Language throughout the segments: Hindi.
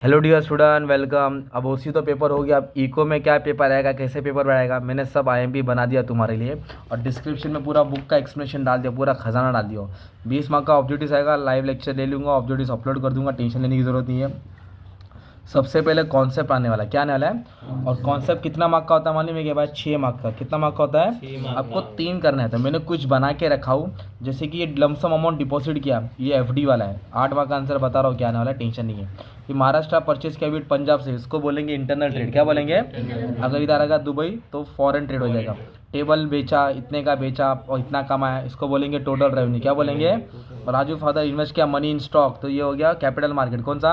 Hello dear student, welcome. अब ओसी तो पेपर हो गया। अब इको में क्या पेपर आएगा, कैसे पेपर आएगा, मैंने सब आईएमपी बना दिया तुम्हारे लिए। और डिस्क्रिप्शन में पूरा बुक का एक्सप्लेनेशन डाल दिया, पूरा खजाना डाल दिया। 20 मार्क का ऑब्जेक्टिव आएगा, लाइव लेक्चर ले लूँगा, ऑब्जेक्टिव अपलोड कर दूंगा, टेंशन लेने की ज़रूरत नहीं है। सबसे पहले कॉन्सेप्ट आने वाला है, क्या आने वाला है। और कॉन्सेप्ट कितना मार्क का होता है मालूम है क्या भाई? 6 मार्क का। कितना मार्क का होता है? आपको 3 करना है। तो मैंने कुछ बना के रखा हूँ, जैसे कि ये लमसम अमाउंट डिपॉजिट किया, ये एफडी वाला है। 8 मार्क का आंसर बता रहा हूँ क्या आने वाला है, टेंशन नहीं है। ये महाराष्ट्र परचेज कैबिट पंजाब से, इसको बोलेंगे इंटरनल ट्रेड। क्या बोलेंगे? अगर इधर आएगा दुबई तो फॉरेन ट्रेड हो जाएगा। टेबल बेचा, इतने का बेचा और इतना कमाया, इसको बोलेंगे टोटल रेवेन्यू। क्या बोलेंगे? और राजू फादर इन्वेस्ट किया मनी इन स्टॉक, तो ये हो गया कैपिटल मार्केट। कौन सा?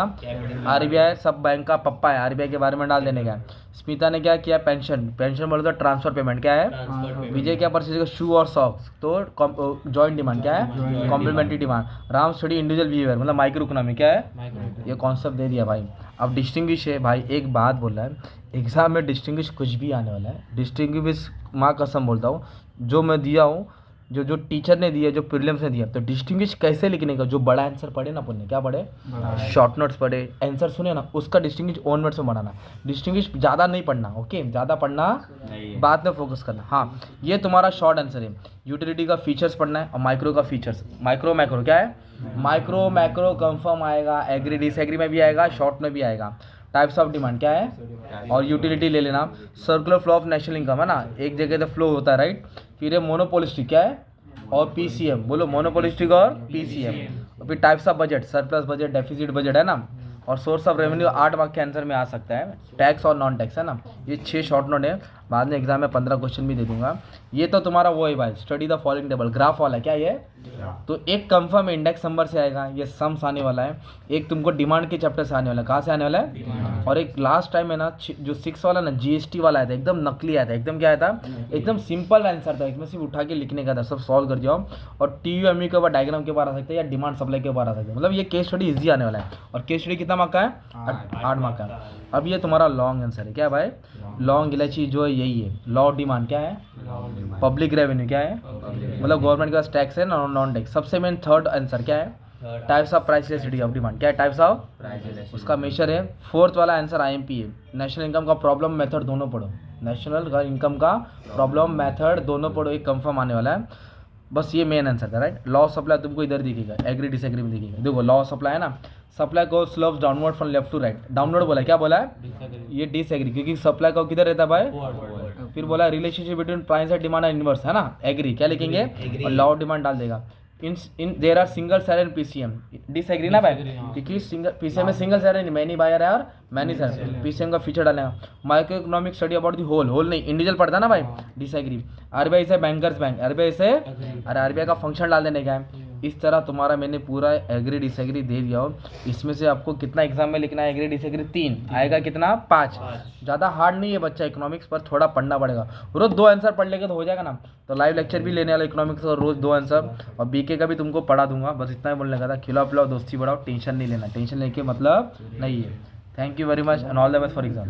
आरबीआई। सब बैंक का पप्पा है, आरबीआई के बारे में डाल देने का। स्मिता ने क्या किया? पेंशन। पेंशन बोले तो ट्रांसफर पेमेंट। क्या है? विजय क्या परचेज का? शू और सॉक्स, तो जॉइंट डिमांड। क्या है? Complementary demand. राम स्टडी इंडिविजुअल बिहेवियर, मतलब माइक्रो इकोनॉमी। क्या है? ये कॉन्सेप्ट दे दिया भाई। अब डिस्टिंग्विश है भाई, एक बात बोल रहा है, एग्जाम में डिस्टिंग्विश कुछ भी आने वाला है। डिस्टिंग्विश माँ कसम बोलता हूँ, जो मैं दिया हूँ, जो जो टीचर ने दिया, जो प्रीलिम्स ने दिया, तो डिस्टिंग्विश कैसे लिखने का? जो बड़ा आंसर पढ़े ना अपन ने, क्या पढ़े? शॉर्ट नोट्स पढ़े, आंसर सुने ना, उसका डिस्टिंग्विश ओन वर्ड्स में बनाना। डिस्टिंग्विश ज़्यादा नहीं पढ़ना, ओके? ज़्यादा पढ़ना बाद में फोकस करना। हाँ, ये तुम्हारा शॉर्ट आंसर है। यूटिलिटी का फीचर्स पढ़ना है और माइक्रो का फीचर्स। माइक्रो मैक्रो क्या है? माइक्रो मैक्रो कंफर्म आएगा, एग्री डिसएग्री में भी आएगा, शॉर्ट में भी आएगा। टाइप्स ऑफ डिमांड क्या है? और यूटिलिटी ले लेना। Circular flow of national income है ना, एक जगह से फ्लो होता है, राइट। फिर ये मोनोपोलिस्टिक क्या है? और पीसीएम। बोलो मोनोपोलिस्टिक और पीसीएम। और फिर types of budget, surplus budget, deficit budget है ना। और सोर्स ऑफ रेवेन्यू 8 मार्क के आंसर में आ सकता है। टैक्स और नॉन टैक्स है ना। ये 6 शॉर्ट नोट है, बाद में एग्जाम में 15 क्वेश्चन भी दे दूंगा। ये तो तुम्हारा वो है भाई, study the following table, graph वाला। क्या ये? तो एक कंफर्म इंडेक्स नंबर से आएगा, ये सम्स आने वाला है। एक तुमको डिमांड के चैप्टर से आने वाला है। कहाँ से आने वाला है? और एक लास्ट टाइम है ना, जो 6 वाला ना, जीएसटी वाला आया था, एकदम नकली आया था। एकदम क्या आया था? एकदम सिंपल आंसर था, इसमें सिर्फ उठा के लिखने का था, सब सॉल्व कर जाओ। और टीयूएमई के ऊपर डायग्राम के ऊपर आ सकते हैं, या डिमांड सप्लाई के ऊपर आ सकते हैं। मतलब ये केस स्टडी इजी आने वाला है। और केस स्टडी कितना मार्क का है? 8 मार्क का। अब ये तुम्हारा लॉन्ग आंसर है। क्या भाई? लॉन्ग इलायची जो है यही है। लॉ डिमांड क्या है? पब्लिक रेवेन्यू क्या है? मतलब गवर्नमेंट के पास टैक्स है ना, नॉन टैक्स। सबसे मेन थर्ड आंसर क्या है? Types of price elasticity of demand. क्या है? टाइप्स ऑफ, उसका मेजर है। फोर्थ वाला आंसर आईएमपी है। नेशनल इनकम का प्रॉब्लम मेथड दोनों पढ़ो। नेशनल का इनकम का प्रॉब्लम मेथड दोनों पढ़ो, एक कंफर्म आने वाला है। बस ये मेन आंसर था, राइट। लॉ सप्लाई तुमको इधर दिखेगा, एग्री डिसएग्री में दिखेगा। देखो लॉ सप्लाई है ना, सप्लाई को slopes downward from left to right. Downward बोला, क्या बोला है? ये डिसएग्री, क्योंकि सप्लाई का किधर रहता है भाई? फिर बोला relationship between price and demand and inverse है ना, एग्री। क्या लिखेंगे? और लॉ डिमांड डाल देगा। In there are single seller in PCM, disagree ना भाई, क्योंकि सिंगल पीसीएम में सिंगल सेलर, मैनी बायर है और मैनी सेलर। पीसीएम का फीचर डालेगा। Micro economic study about the whole नहीं, इंडिविजुअल पढ़ता ना भाई, डिसएग्री। आरबीआई से बैंकर्स बैंक, आरबीआई से, अरे आरबीआई का फंक्शन डाल देने का है। इस तरह तुम्हारा मैंने पूरा एग्री डिसएग्री दे दिया हो। इसमें से आपको कितना एग्जाम में लिखना है? एग्री डिसएग्री 3 आएगा, कितना? 5। ज़्यादा हार्ड नहीं है बच्चा, इकोनॉमिक्स पर थोड़ा पढ़ना पड़ेगा। रोज 2 आंसर पढ़ लेंगे तो हो जाएगा ना। तो लाइव लेक्चर भी लेने वाला इकोनॉमिक्स का, रोज 2 आंसर। और बीके का भी तुमको पढ़ा दूंगा, बस इतना ही बोलने का था। खिलाओ पिलाओ दोस्ती बढ़ाओ, टेंशन नहीं लेना, टेंशन लेके मतलब नहीं है। Thank you very much and all the best for exam.